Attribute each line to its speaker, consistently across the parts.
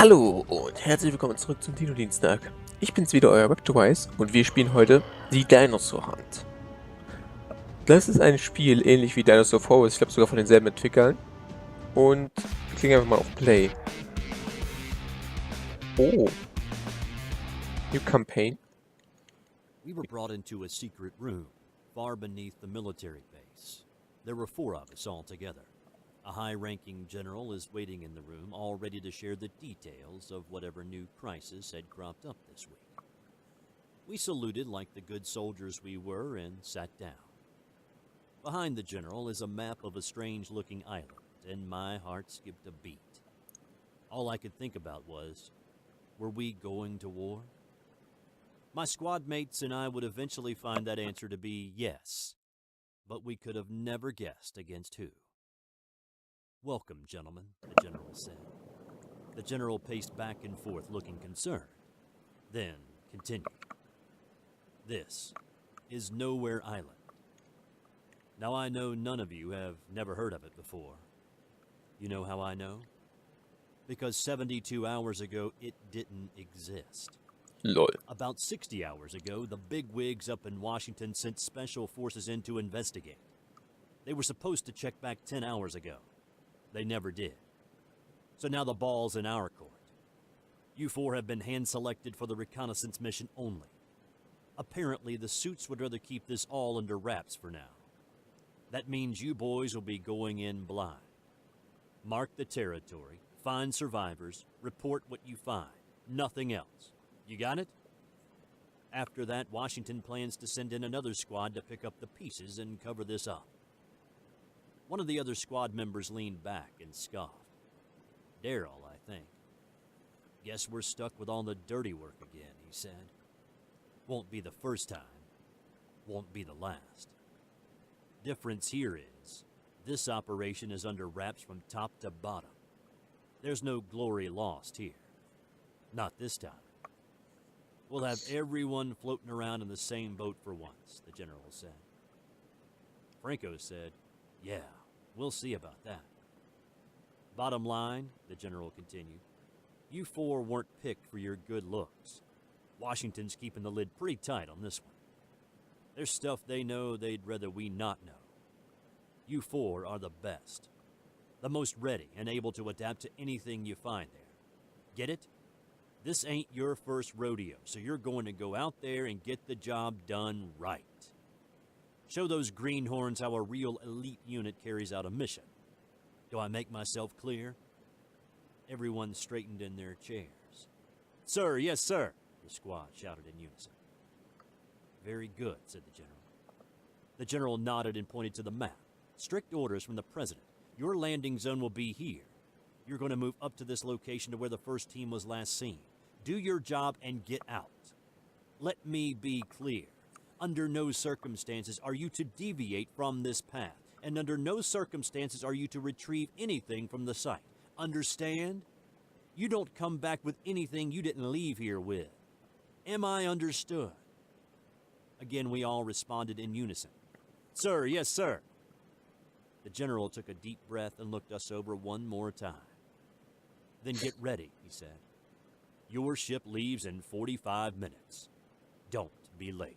Speaker 1: Hallo und herzlich willkommen zurück zum Dino-Dienstag. Ich bin's wieder, euer Webdevice, und wir spielen heute die Dinosaur Hunt. Das ist ein Spiel ähnlich wie Dinosaur Forest, ich glaube sogar von denselben Entwicklern. Und wir klicken einfach mal auf Play. Oh. New Campaign.
Speaker 2: We were brought into a secret room, far beneath the military base. There were 4 of us all together. A high-ranking general is waiting in the room, all ready to share the details of whatever new crisis had cropped up this week. We saluted like the good soldiers we were and sat down. Behind the general is a map of a strange-looking island, and my heart skipped a beat. All I could think about was, were we going to war? My squad mates and I would eventually find that answer to be yes, but we could have never guessed against who. "Welcome, gentlemen," the general said. The general paced back and forth, looking concerned, then continued. "This is Nowhere Island. Now I know none of you have never heard of it before. You know how I know? Because 72 hours ago it didn't exist.
Speaker 1: Lol.
Speaker 2: About 60 hours ago, the bigwigs up in Washington sent special forces in to investigate. They were supposed to check back 10 hours ago. They never did. So now the ball's in our court. You 4 have been hand-selected for the reconnaissance mission only. Apparently, the suits would rather keep this all under wraps for now. That means you boys will be going in blind. Mark the territory, find survivors, report what you find. Nothing else. You got it? After that, Washington plans to send in another squad to pick up the pieces and cover this up." One of the other squad members leaned back and scoffed. "Daryl, I think. Guess we're stuck with all the dirty work again," he said. "Won't be the first time. Won't be the last. Difference here is, this operation is under wraps from top to bottom. There's no glory lost here. Not this time. We'll have everyone floating around in the same boat for once," the general said. Franco said, "Yeah, we'll see about that. Bottom line," the general continued, "you 4 weren't picked for your good looks. Washington's keeping the lid pretty tight on this one. There's stuff they know they'd rather we not know. You 4 are the best. The most ready and able to adapt to anything you find there. Get it? This ain't your first rodeo, so you're going to go out there and get the job done right. Show those greenhorns how a real elite unit carries out a mission. Do I make myself clear?" Everyone straightened in their chairs. "Sir, yes, sir," the squad shouted in unison. "Very good," said the general. The general nodded and pointed to the map. "Strict orders from the president. Your landing zone will be here. You're going to move up to this location to where the first team was last seen. Do your job and get out. Let me be clear. Under no circumstances are you to deviate from this path, and under no circumstances are you to retrieve anything from the site. Understand? You don't come back with anything you didn't leave here with. Am I understood?" Again, we all responded in unison. "Sir, yes, sir." The general took a deep breath and looked us over one more time. "Then get ready," he said. "Your ship leaves in 45 minutes. Don't be late."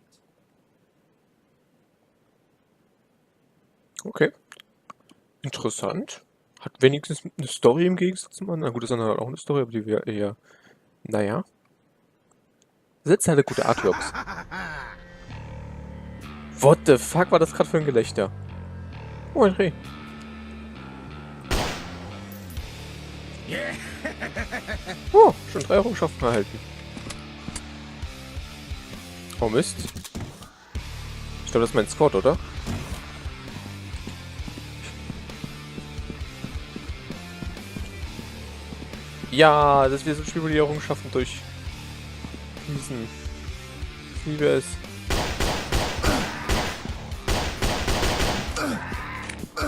Speaker 1: Okay. Interessant. Hat wenigstens eine Story im Gegensatz zum anderen. Na gut, das andere hat auch eine Story, aber die wäre eher... Naja. Setzt halt gute Artworks. What the fuck war das gerade für ein Gelächter? Oh, ein Reh. Oh, schon 3 Errungenschaften erhalten. Oh Mist. Ich glaube, das ist mein Squad, oder? Ja, das ist wieder so ein Spiel, wo die Errungenschaften durch diesen... Ich liebe es.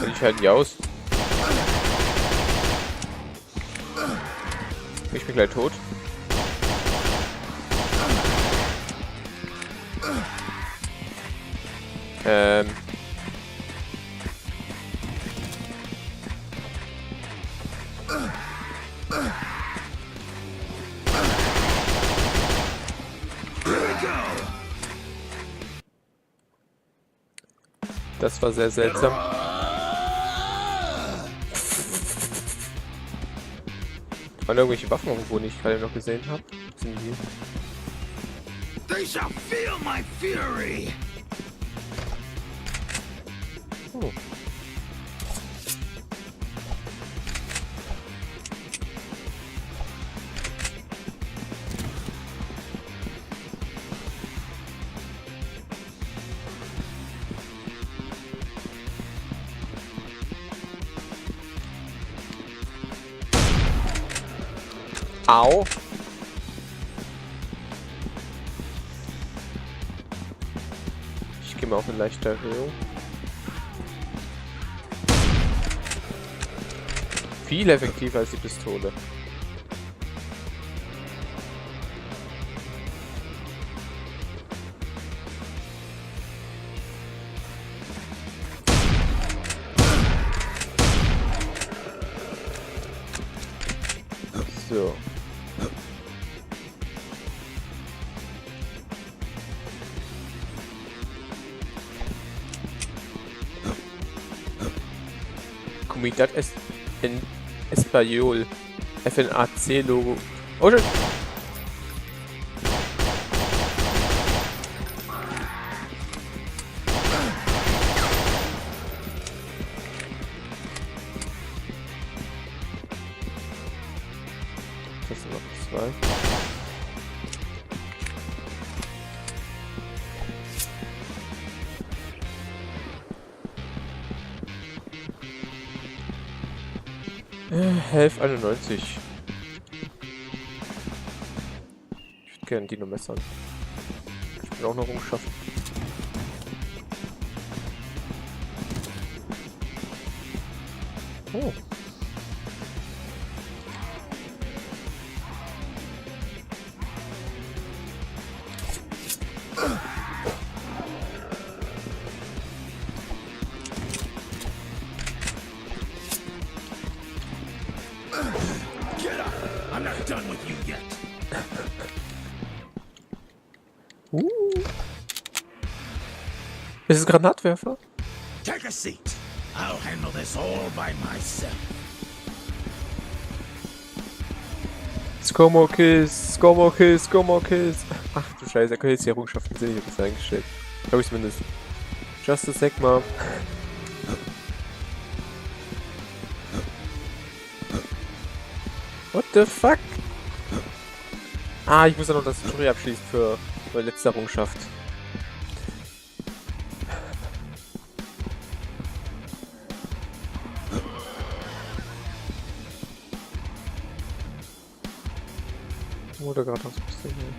Speaker 1: Ich halte die aus. Ich bin gleich tot. Das war sehr seltsam. Waren irgendwelche Waffen irgendwo, die ich gerade noch gesehen habe? Was sind die hier?
Speaker 3: They shall feel my fury.
Speaker 1: Oh. Au. Ich gehe mal auf eine leichte Erhöhung. Viel effektiver als die Pistole. So. Comunidad en Español. FNAC-Logo. Oh, schön. Das sind noch zwei. Health 91. Ich würde gerne Dino messern. Ich bin auch noch rumschaffen. Oh.
Speaker 3: Get up. I'm not done with you yet.
Speaker 1: Ist es Granatwerfer?
Speaker 3: Take a seat. I'll handle this all by myself.
Speaker 1: Scomo Kills, Scomo Kills, Scomo Kills. Ach du Scheiße, er könnte jetzt die Errungenschaften sehen, ich hab das eingestellt. Glaube ich zumindest. Just a sec, mal. What the fuck? Ah, ich muss ja noch das Tutorial abschließen für meine letzte Errungenschaft. Oder gerade was bisschen hier.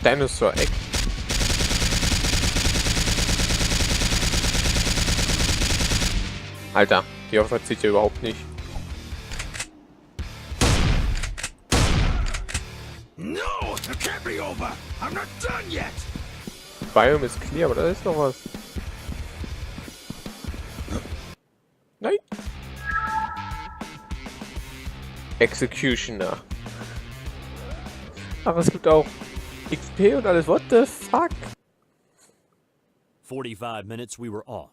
Speaker 1: Dinosaur Egg. Alter, die Waffe zieht ja überhaupt nicht.
Speaker 3: No, it can't be over. I'm not done yet.
Speaker 1: Biome ist clear, aber da ist noch was. Nein. Executioner. Aber es gibt auch XP und alles. What the fuck?
Speaker 2: 45 minutes we were off.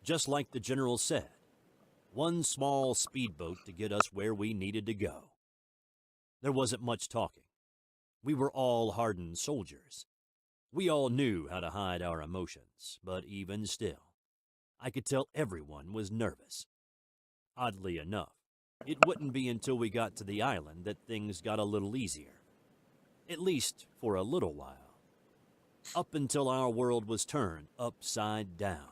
Speaker 2: Just like the general said. One small speedboat to get us where we needed to go. There wasn't much talking. We were all hardened soldiers. We all knew how to hide our emotions, but even still, I could tell everyone was nervous. Oddly enough, It wouldn't be until we got to the island that things got a little easier. At least for a little while. Up until our world was turned upside down.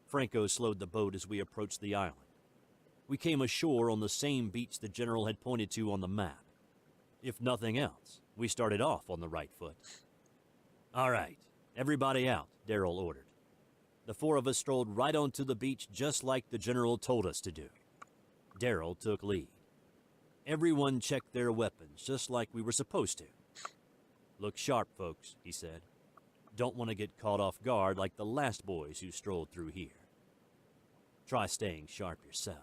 Speaker 2: Franco slowed the boat as we approached the island. We came ashore on the same beach the General had pointed to on the map. If nothing else, we started off on the right foot. All right, everybody out, Daryl ordered. The four of us strolled right onto the beach just like the General told us to do. Daryl took lead. Everyone checked their weapons just like we were supposed to. Look sharp, folks, he said. Don't want to get caught off guard like the last boys who strolled through here. Try staying sharp yourself.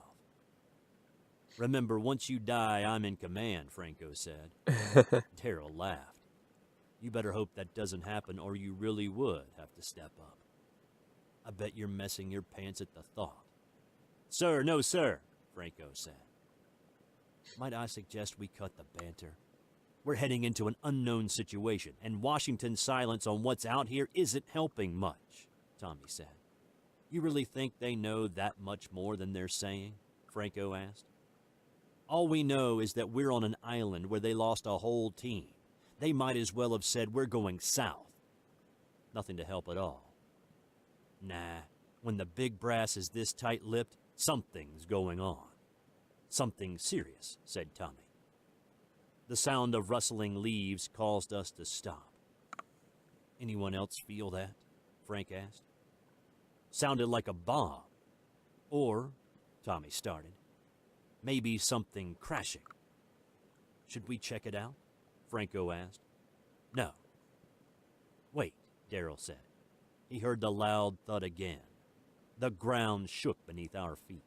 Speaker 2: Remember, once you die, I'm in command, Franco said. Daryl laughed. You better hope that doesn't happen or you really would have to step up. I bet you're messing your pants at the thought. Sir, no sir, Franco said. Might I suggest we cut the banter? We're heading into an unknown situation, and Washington's silence on what's out here isn't helping much, Tommy said. You really think they know that much more than they're saying? Franco asked. All we know is that we're on an island where they lost a whole team. They might as well have said we're going south. Nothing to help at all. Nah, when the big brass is this tight-lipped, something's going on. Something serious, said Tommy. The sound of rustling leaves caused us to stop. Anyone else feel that? Frank asked. Sounded like a bomb. Or, Tommy started, maybe something crashing. Should we check it out? Franco asked. No. Wait, Daryl said. He heard the loud thud again. The ground shook beneath our feet.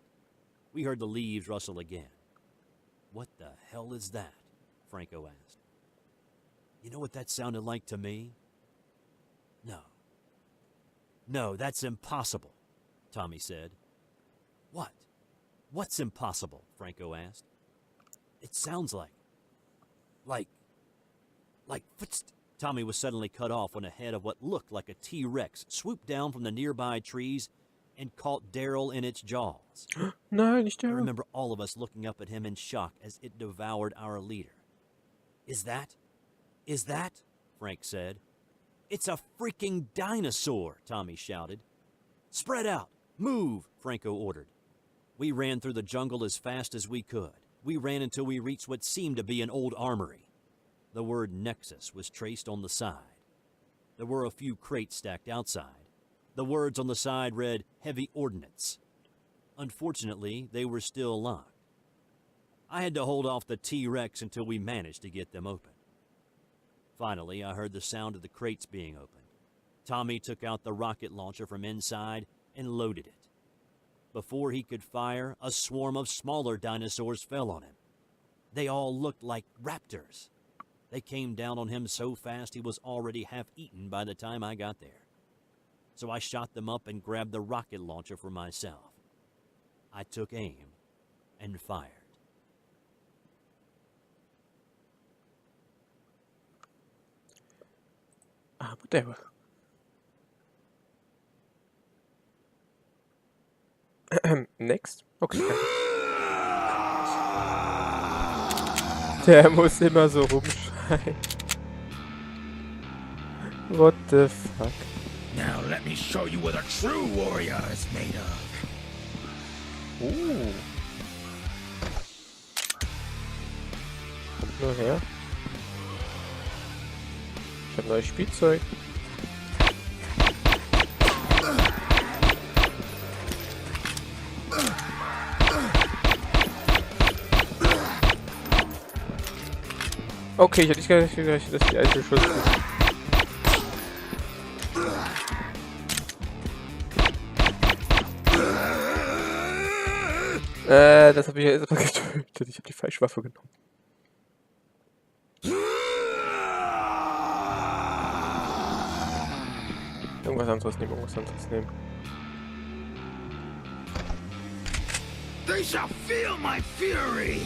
Speaker 2: We heard the leaves rustle again. What the hell is that? Franco asked. You know what that sounded like to me? No. No, that's impossible, Tommy said. What? What's impossible? Franco asked. It sounds like footsteps. Tommy was suddenly cut off when a head of what looked like a T-Rex swooped down from the nearby trees and caught Daryl in its jaws.
Speaker 1: Nein, nicht
Speaker 2: I
Speaker 1: Daryl.
Speaker 2: remember all of us looking up at him in shock as it devoured our leader. Is that? Frank said. It's a freaking dinosaur, Tommy shouted. Spread out! Move, Franco ordered. We ran through the jungle as fast as we could. We ran until we reached what seemed to be an old armory. The word Nexus was traced on the side. There were a few crates stacked outside. The words on the side read, Heavy Ordnance. Unfortunately, they were still locked. I had to hold off the T-Rex until we managed to get them open. Finally, I heard the sound of the crates being opened. Tommy took out the rocket launcher from inside and loaded it. Before he could fire, a swarm of smaller dinosaurs fell on him. They all looked like raptors. They came down on him so fast he was already half eaten by the time I got there. So I shot them up and grabbed the rocket launcher for myself. I took aim and fired.
Speaker 1: Whatever. Next. Okay. Der muss immer so rumschreien. What the fuck?
Speaker 3: Now let me show you what a true warrior is made of.
Speaker 1: Kommt nur her. Ich hab neues Spielzeug. Okay, ich hatte nicht gerechnet, dass die alte Schuss ist. Das habe ich ja erstmal getötet. Ich habe die falsche Waffe genommen. Irgendwas anderes nehmen,
Speaker 3: They shall feel my fury!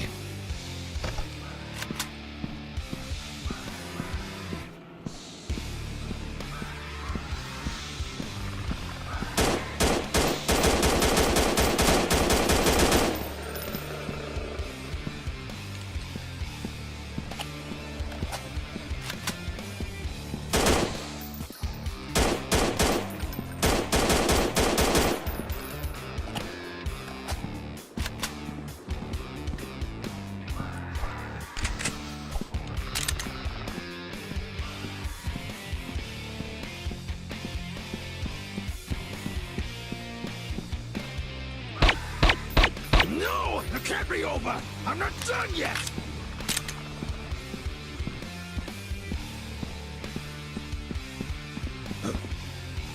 Speaker 3: can't be over! I'm not done yet!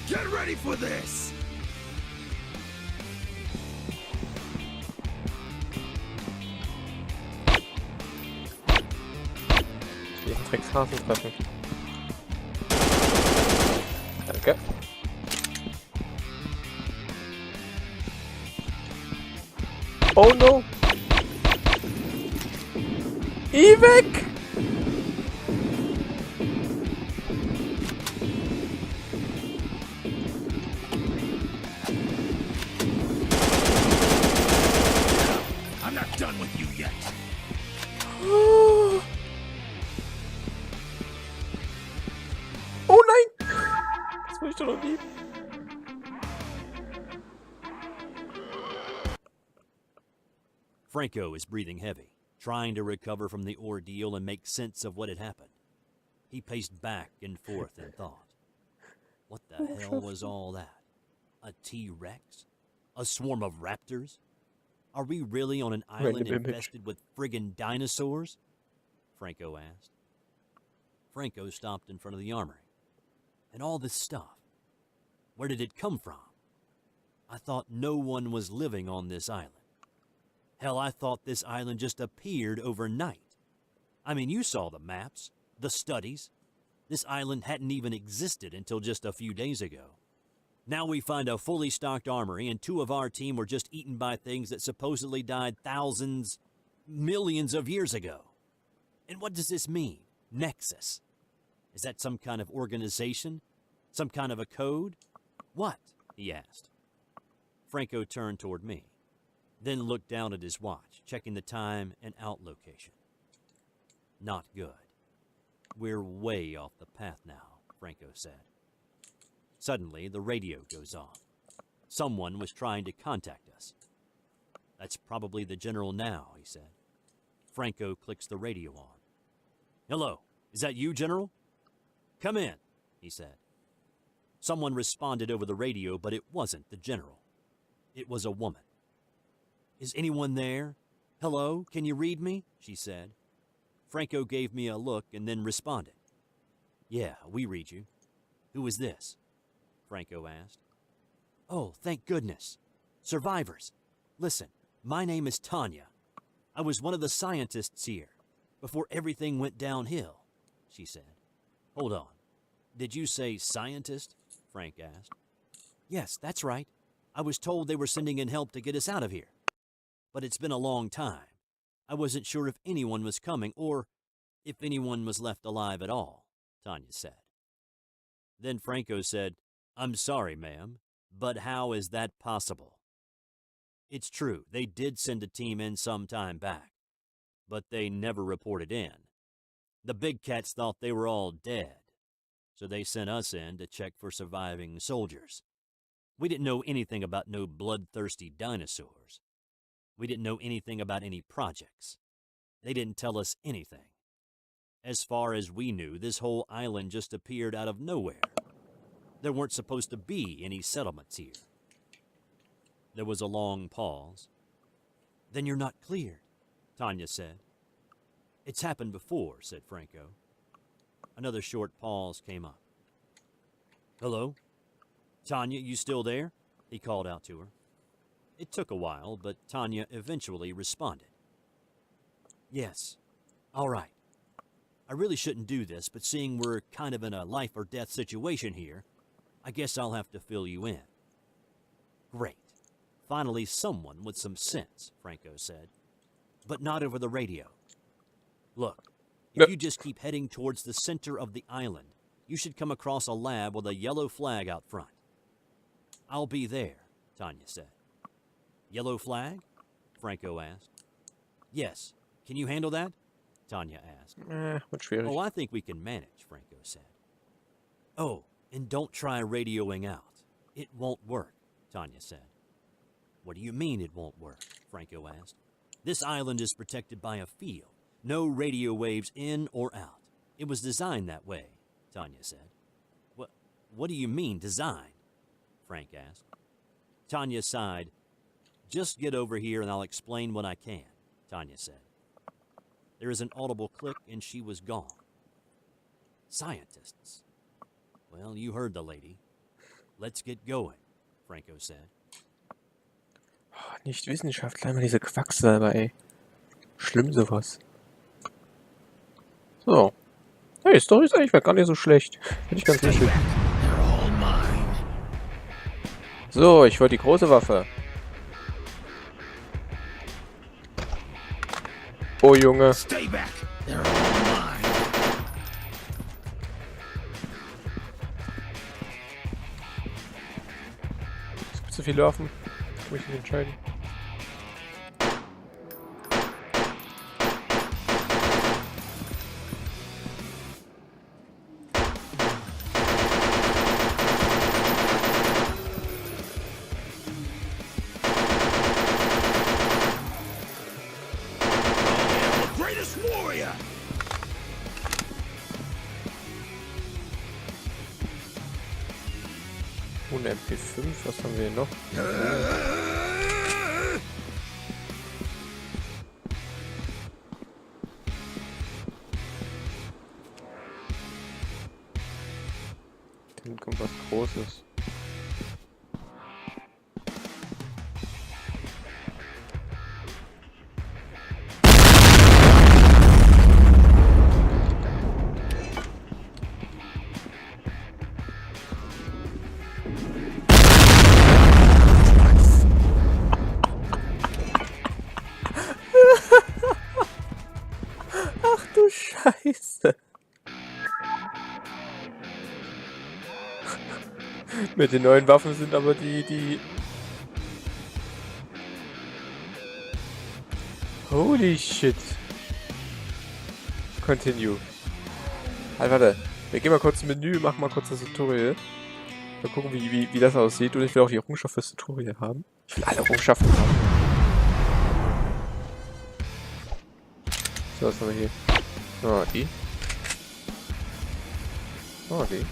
Speaker 3: Get ready for this!
Speaker 1: Den Dreckshasen treffen. Danke. Oh no! Weg!
Speaker 3: I'm not done with you yet.
Speaker 1: Oh nein! Das wollte ich doch noch nie.
Speaker 2: Franco is breathing heavy, trying to recover from the ordeal and make sense of what had happened. He paced back and forth in thought. What the hell was all that? A T-Rex? A swarm of raptors? Are we really on an island infested with friggin' dinosaurs? Franco asked. Franco stopped in front of the armory. And all this stuff, where did it come from? I thought no one was living on this island. Hell, I thought this island just appeared overnight. I mean, you saw the maps, the studies. This island hadn't even existed until just a few days ago. Now we find a fully stocked armory, and 2 of our team were just eaten by things that supposedly died thousands, millions of years ago. And what does this mean? Nexus. Is that some kind of organization? Some kind of a code? What? He asked. Franco turned toward me, then looked down at his watch, checking the time and out location. Not good. We're way off the path now, Franco said. Suddenly, the radio goes on. Someone was trying to contact us. That's probably the general now, he said. Franco clicks the radio on. Hello, is that you, General? Come in, he said. Someone responded over the radio, but it wasn't the general. It was a woman. Is anyone there? Hello, can you read me? She said. Franco gave me a look and then responded. Yeah, we read you. Who is this? Franco asked. Oh, thank goodness. Survivors. Listen, my name is Tanya. I was one of the scientists here before everything went downhill, she said. Hold on. Did you say scientist? Frank asked. Yes, that's right. I was told they were sending in help to get us out of here. But it's been a long time. I wasn't sure if anyone was coming or if anyone was left alive at all, Tanya said. Then Franco said, I'm sorry, ma'am, but how is that possible? It's true, they did send a team in some time back, but they never reported in. The big cats thought they were all dead, so they sent us in to check for surviving soldiers. We didn't know anything about no bloodthirsty dinosaurs. We didn't know anything about any projects. They didn't tell us anything. As far as we knew, this whole island just appeared out of nowhere. There weren't supposed to be any settlements here. There was a long pause. Then you're not cleared, Tanya said. It's happened before, said Franco. Another short pause came up. Hello? Tanya, you still there? He called out to her. It took a while, but Tanya eventually responded. Yes. All right. I really shouldn't do this, but seeing we're kind of in a life or death situation here, I guess I'll have to fill you in. Great. Finally, someone with some sense, Franco said. But not over the radio. Look, if you just keep heading towards the center of the island, you should come across a lab with a yellow flag out front. I'll be there, Tanya said. Yellow flag? Franco asked. Yes. Can you handle that? Tanya asked. Oh, I think we can manage, Franco said. Oh, and don't try radioing out. It won't work, Tanya said. What do you mean it won't work? Franco asked. This island is protected by a field. No radio waves in or out. It was designed that way, Tanya said. What do you mean, designed? Frank asked. Tanya sighed. Just get over here and I'll explain when I can, Tanya said. There is an audible click and she was gone. Scientists. Well, you heard the lady. Let's get going, Franco said.
Speaker 1: Oh, nicht Wissenschaftler, immer diese Quacksalber, ey. Schlimm sowas. So. Hey, Story ist eigentlich gar nicht so schlecht. Finde ich ganz lustig.
Speaker 3: They're all mine.
Speaker 1: So, ich wollte die große Waffe. Oh, Junge.
Speaker 3: Stay back. They're all mine.
Speaker 1: Es gibt so viele Waffen. Muss ich mich entscheiden.
Speaker 3: The greatest warrior.
Speaker 1: Ohne MP5, was haben wir hier noch? Dann kommt was Großes. Ach du Scheiße. Mit den neuen Waffen sind aber die... Holy shit. Continue. Halt, warte. Wir gehen mal kurz ins Menü, machen mal kurz das Tutorial. Mal gucken, wie das aussieht. Und ich will auch die Errungenschaft fürs Tutorial haben. Ich will alle Errungenschaften haben. So, was haben wir hier? Oh, die. Oh, die.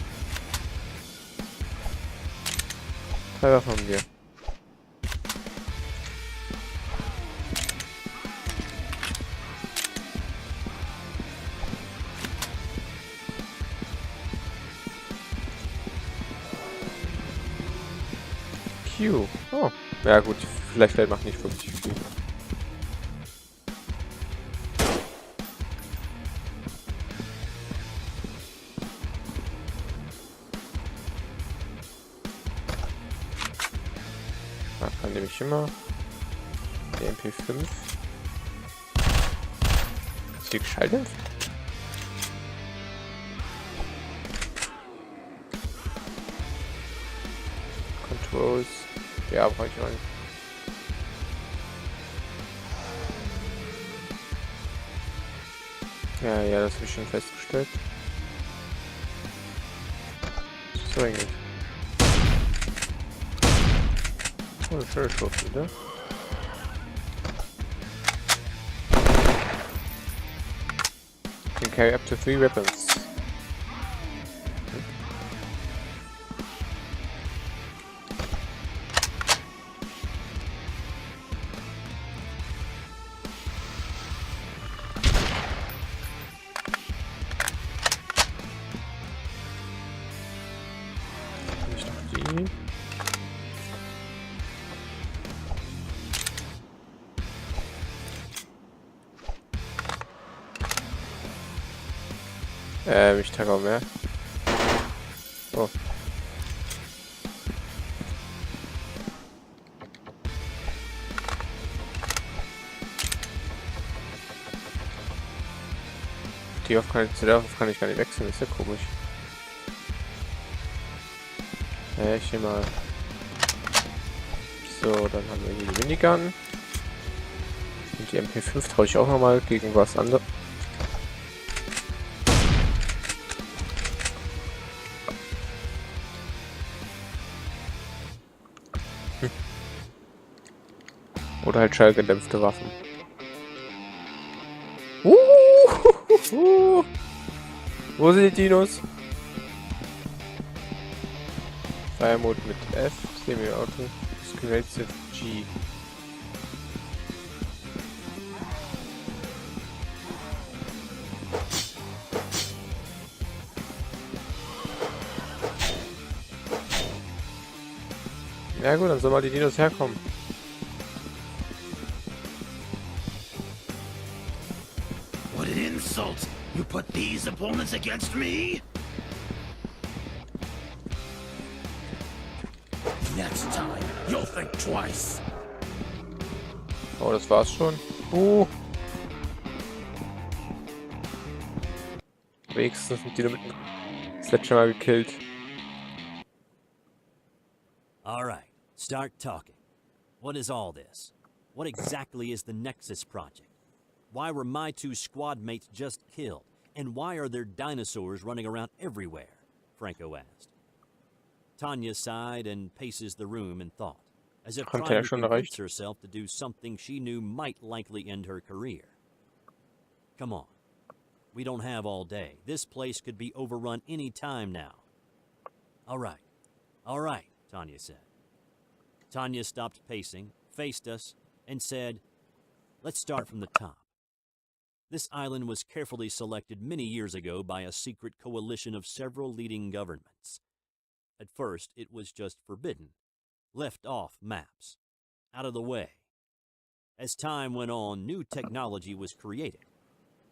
Speaker 1: 3 Waffen haben wir. Q. Oh. Ja gut, vielleicht macht nicht wirklich viel. Da kann nämlich immer der MP5. Ist die geschaltet? Controls. Ja, brauche ich auch nicht. Ja, das habe ich schon festgestellt. So eigentlich. Oh, das ist schon wieder. Can carry up to 3 weapons. Nicht noch die. Ich trage auch mehr. Oh. Die Waffe zu der Waffe kann ich gar nicht wechseln, ist ja komisch. Ich nehme mal. So, dann haben wir hier die Minigun. Und die MP5 traue ich auch nochmal gegen was anderes. Oder halt schallgedämpfte Waffen. Wo sind die Dinos? Fire Mode mit F, Semi-Auto, Screenrate G. Ja gut, dann soll mal die Dinos herkommen.
Speaker 3: What an insult! You put these opponents against me? Next time, you'll think twice.
Speaker 1: Oh, das war's schon. Wenigstens sind die nur mit dem Sledgehammer gekillt.
Speaker 2: All right, start talking. What is all this? What exactly is the Nexus Project? Why were my 2 squad mates just killed? And why are there dinosaurs running around everywhere? Franco asked. Tanya sighed and paces the room in thought, as if trying to convince herself to do something she knew might likely end her career. Come on. We don't have all day. This place could be overrun any time now. All right, Tanya said. Tanya stopped pacing, faced us, and said, let's start from the top. This island was carefully selected many years ago by a secret coalition of several leading governments. At first, it was just forbidden, left off maps, out of the way. As time went on, new technology was created,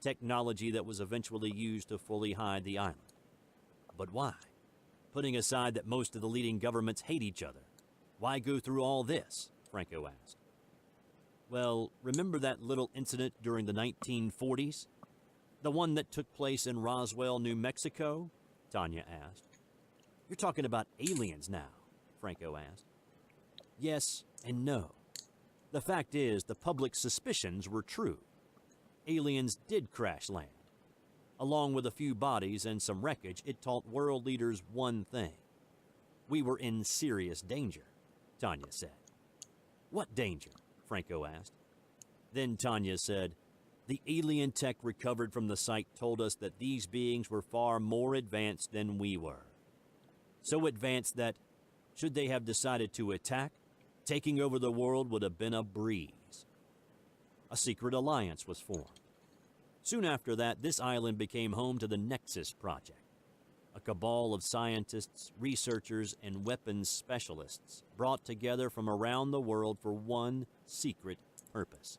Speaker 2: technology that was eventually used to fully hide the island. But why? Putting aside that most of the leading governments hate each other, why go through all this? Franco asked. Well, remember that little incident during the 1940s? The one that took place in Roswell, New Mexico? Tanya asked. You're talking about aliens now, Franco asked. Yes and no. The fact is, the public's suspicions were true. Aliens did crash land. Along with a few bodies and some wreckage, it taught world leaders one thing. We were in serious danger, Tanya said. What danger? Franco asked. Then Tanya said, the alien tech recovered from the site told us that these beings were far more advanced than we were. So advanced that, should they have decided to attack, taking over the world would have been a breeze. A secret alliance was formed. Soon after that, this island became home to the Nexus Project, a cabal of scientists, researchers, and weapons specialists brought together from around the world for one secret purpose: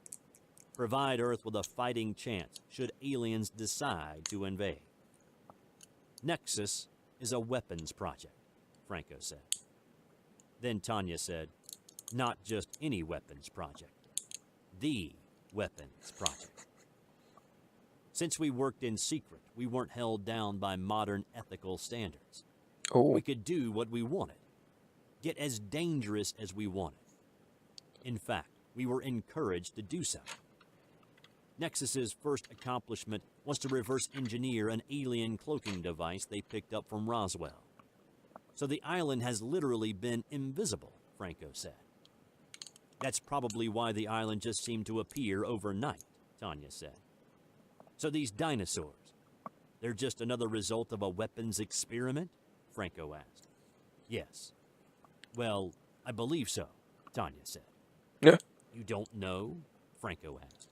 Speaker 2: provide Earth with a fighting chance should aliens decide to invade. Nexus is a weapons project, Franco said. Then Tanya said, not just any weapons project, the weapons project. Since we worked in secret, we weren't held down by modern ethical standards. We could do what we wanted, get as dangerous as we wanted. In fact, we were encouraged to do so. Nexus's first accomplishment was to reverse engineer an alien cloaking device they picked up from Roswell. So the island has literally been invisible, Franco said. That's probably why the island just seemed to appear overnight, Tanya said. So these dinosaurs, they're just another result of a weapons experiment? Franco asked. Yes. Well, I believe so, Tanya said.
Speaker 1: Yeah.
Speaker 2: You don't know? Franco asked.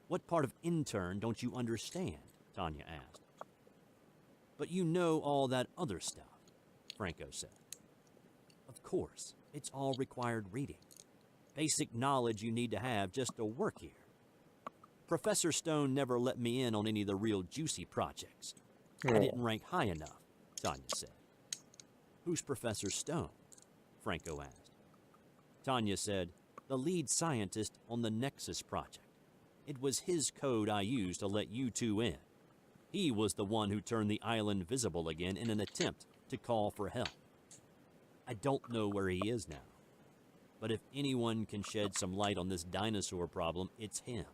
Speaker 2: What part of intern don't you understand? Tanya asked. But you know all that other stuff, Franco said. Of course, it's all required reading. Basic knowledge you need to have just to work here. Professor Stone never let me in on any of the real juicy projects. I didn't rank high enough, Tanya said. Who's Professor Stone? Franco asked. Tanya said, the lead scientist on the Nexus project. It was his code I used to let you two in. He was the one who turned the island visible again in an attempt to call for help. I don't know where he is now, but if anyone can shed some light on this dinosaur problem, it's him.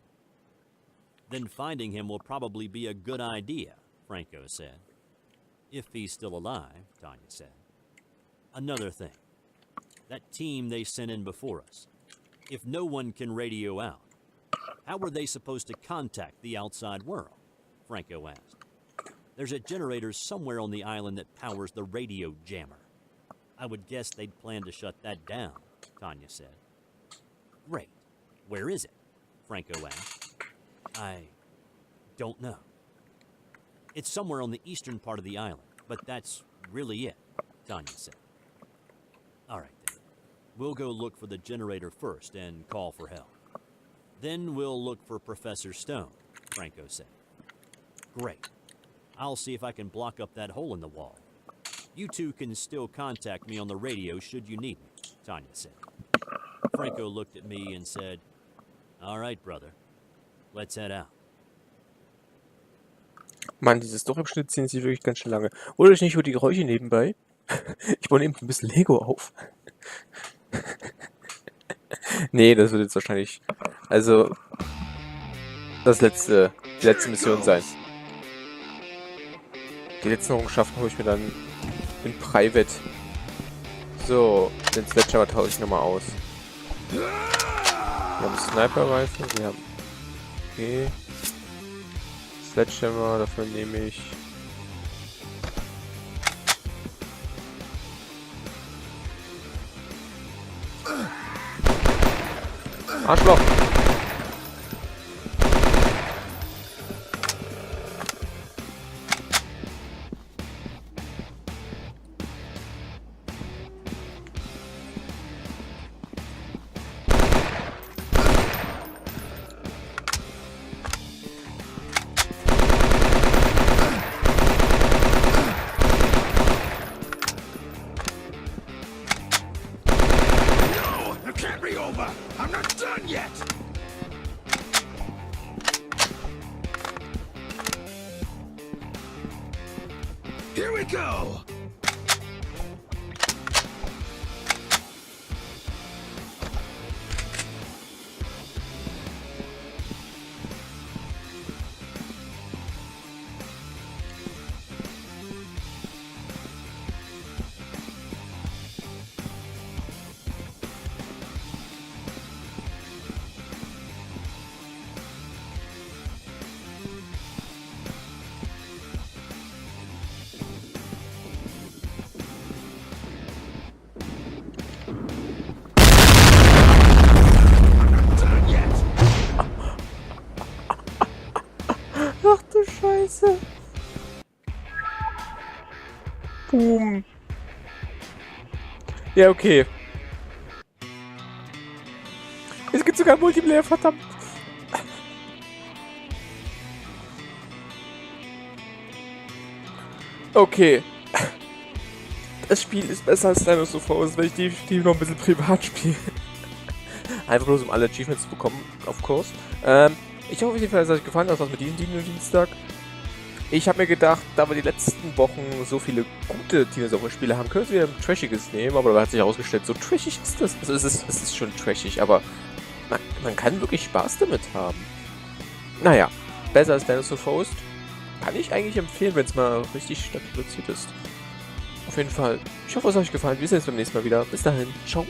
Speaker 2: Then finding him will probably be a good idea, Franco said. If he's still alive, Tanya said. Another thing. That team they sent in before us. If no one can radio out, how were they supposed to contact the outside world? Franco asked. There's a generator somewhere on the island that powers the radio jammer. I would guess they'd plan to shut that down, Tanya said. Great. Where is it? Franco asked. I don't know. It's somewhere on the eastern part of the island, but that's really it, Tanya said. All right, then. We'll go look for the generator first and call for help. Then we'll look for Professor Stone, Franco said. Great. I'll see if I can block up that hole in the wall. You two can still contact me on the radio should you need me, Tanya said. Franco looked at me and said, "All right, brother. Let's head out."
Speaker 1: Mann, diese Story-Abschnitte ziehen sich wirklich ganz schön lange. Oder ich nicht über die Geräusche nebenbei. Ich baue eben ein bisschen Lego auf. Nee, das wird jetzt wahrscheinlich, also, die letzte Mission sein. Die letzten Errungenschaften hole ich mir dann in Private. So, den Sledgehammer tausche ich nochmal aus. Wir haben Sniper-Rifle, wir haben... Okay. Sledgehammer, dafür nehme ich... Arschloch!
Speaker 3: I'm not done yet! Here we go!
Speaker 1: Ach du Scheiße. Boom. Ja, okay. Es gibt sogar Multiplayer, verdammt. Okay. Das Spiel ist besser als Dinosaur Forest, weil ich definitiv noch ein bisschen privat spiele. Einfach bloß um alle Achievements zu bekommen, of course. Ich hoffe auf jeden Fall, dass es euch gefallen hat, was mit diesem Dino-Dienstag. Ich habe mir gedacht, da wir die letzten Wochen so viele gute Dinosaurier-Spiele haben, können wir ein trashiges nehmen, aber da hat sich herausgestellt, so trashig ist das. Also es ist schon trashig, aber man kann wirklich Spaß damit haben. Naja, besser als Dinosaur Forest. Kann ich eigentlich empfehlen, wenn es mal richtig stark produziert ist. Auf jeden Fall, ich hoffe, es hat euch gefallen. Wir sehen uns beim nächsten Mal wieder. Bis dahin, ciao.